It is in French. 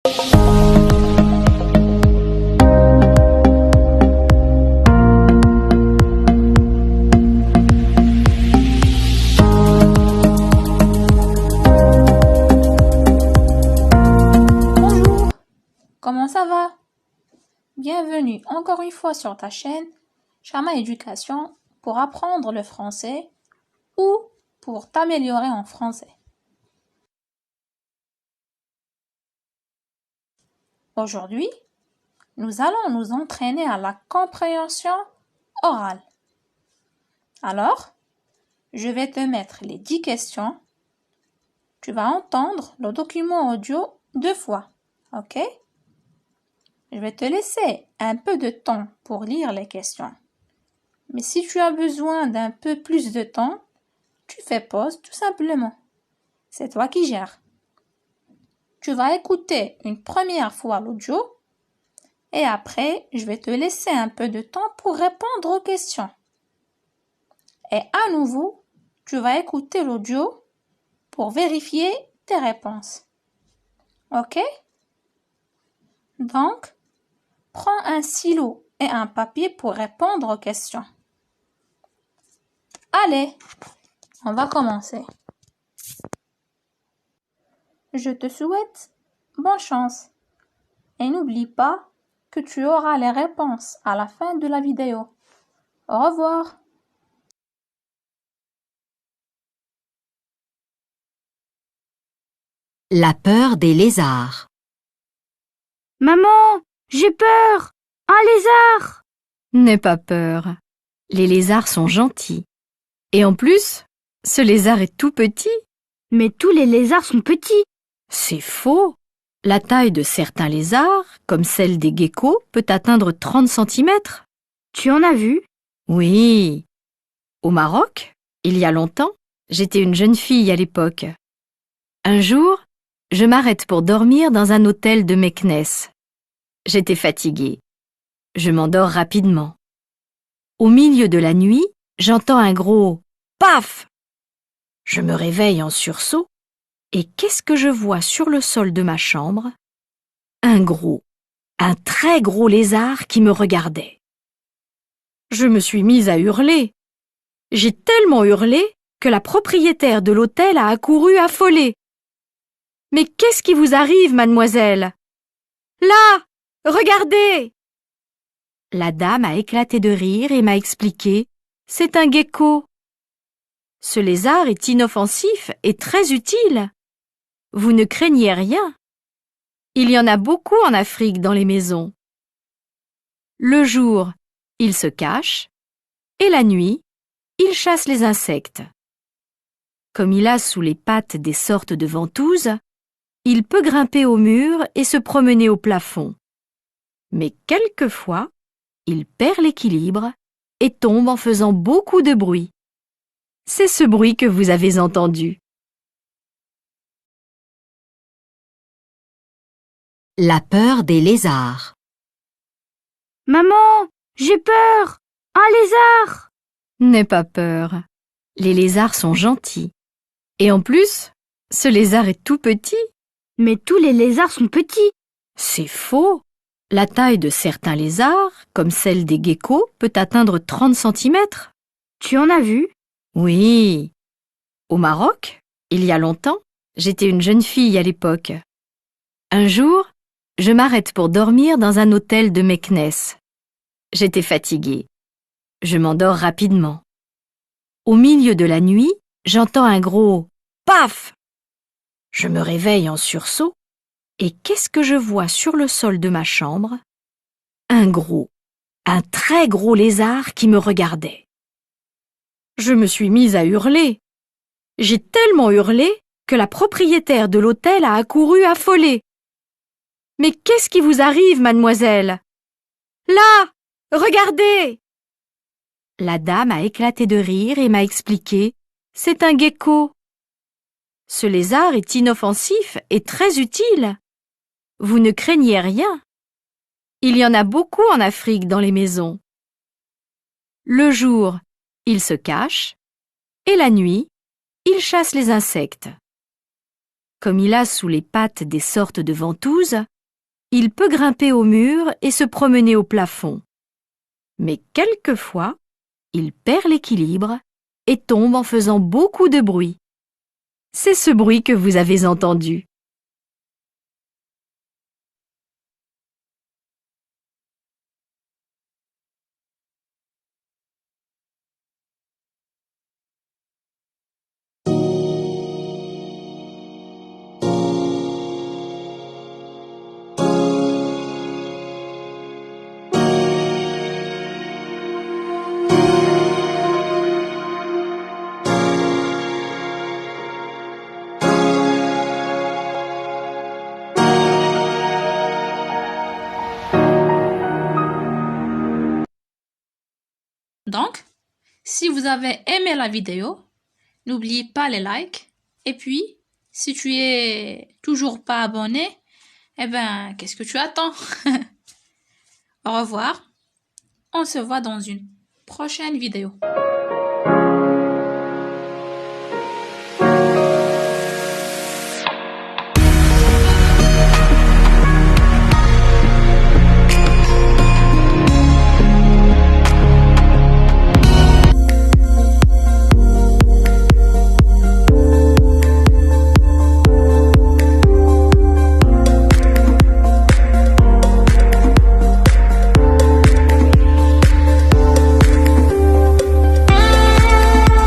Bonjour, comment ça va? Bienvenue encore une fois sur ta chaîne Chama Éducation pour apprendre le français ou pour t'améliorer en français. Aujourd'hui, nous allons nous entraîner à la compréhension orale. Alors, je vais te mettre les 10 questions. Tu vas entendre le document audio 2 fois, ok? Je vais te laisser un peu de temps pour lire les questions. Mais si tu as besoin d'un peu plus de temps, tu fais pause tout simplement. C'est toi qui gères. Tu vas écouter une première fois l'audio et après, je vais te laisser un peu de temps pour répondre aux questions. Et à nouveau, tu vas écouter l'audio pour vérifier tes réponses. Ok? Donc, prends un stylo et un papier pour répondre aux questions. Allez, on va commencer. Je te souhaite bonne chance et n'oublie pas que tu auras les réponses à la fin de la vidéo. Au revoir. La peur des lézards. Maman, j'ai peur! Un lézard! N'aie pas peur. Les lézards sont gentils. Et en plus, ce lézard est tout petit. Mais tous les lézards sont petits. C'est faux. La taille de certains lézards, comme celle des geckos, peut atteindre 30 cm. Tu en as vu? Oui. Au Maroc, il y a longtemps, j'étais une jeune fille à l'époque. Un jour, je m'arrête pour dormir dans un hôtel de Meknès. J'étais fatiguée. Je m'endors rapidement. Au milieu de la nuit, j'entends un gros « paf ». Je me réveille en sursaut et qu'est-ce que je vois sur le sol de ma chambre? Un très gros lézard qui me regardait. Je me suis mise à hurler. J'ai tellement hurlé que la propriétaire de l'hôtel a accouru affolée. « Mais qu'est-ce qui vous arrive, mademoiselle? Là! Regardez !» La dame a éclaté de rire et m'a expliqué « C'est un gecko. Ce lézard est inoffensif et très utile. Vous ne craignez rien. Il y en a beaucoup en Afrique dans les maisons. Le jour, il se cache et la nuit, il chasse les insectes. Comme il a sous les pattes des sortes de ventouses, il peut grimper au mur et se promener au plafond. Mais quelquefois, il perd l'équilibre et tombe en faisant beaucoup de bruit. C'est ce bruit que vous avez entendu. La peur des lézards. Maman, j'ai peur! Un lézard! N'aie pas peur. Les lézards sont gentils. Et en plus, ce lézard est tout petit. Mais tous les lézards sont petits. C'est faux. La taille de certains lézards, comme celle des geckos, peut atteindre 30 cm. Tu en as vu? Oui. Au Maroc, il y a longtemps, j'étais une jeune fille à l'époque. Un jour, je m'arrête pour dormir dans un hôtel de Meknès. J'étais fatiguée. Je m'endors rapidement. Au milieu de la nuit, j'entends un gros « paf ». Je me réveille en sursaut et qu'est-ce que je vois sur le sol de ma chambre? Un très gros lézard qui me regardait. Je me suis mise à hurler. J'ai tellement hurlé que la propriétaire de l'hôtel a accouru affolée. « Mais qu'est-ce qui vous arrive, mademoiselle? Là! Regardez !» La dame a éclaté de rire et m'a expliqué « C'est un gecko. Ce lézard est inoffensif et très utile. Vous ne craignez rien. Il y en a beaucoup en Afrique dans les maisons. Le jour, il se cache et la nuit, il chasse les insectes. Comme il a sous les pattes des sortes de ventouses, il peut grimper au mur et se promener au plafond. Mais quelquefois, il perd l'équilibre et tombe en faisant beaucoup de bruit. C'est ce bruit que vous avez entendu. Donc, si vous avez aimé la vidéo, n'oubliez pas les likes. Et puis, si tu es toujours pas abonné, eh ben, qu'est-ce que tu attends? Au revoir. On se voit dans une prochaine vidéo.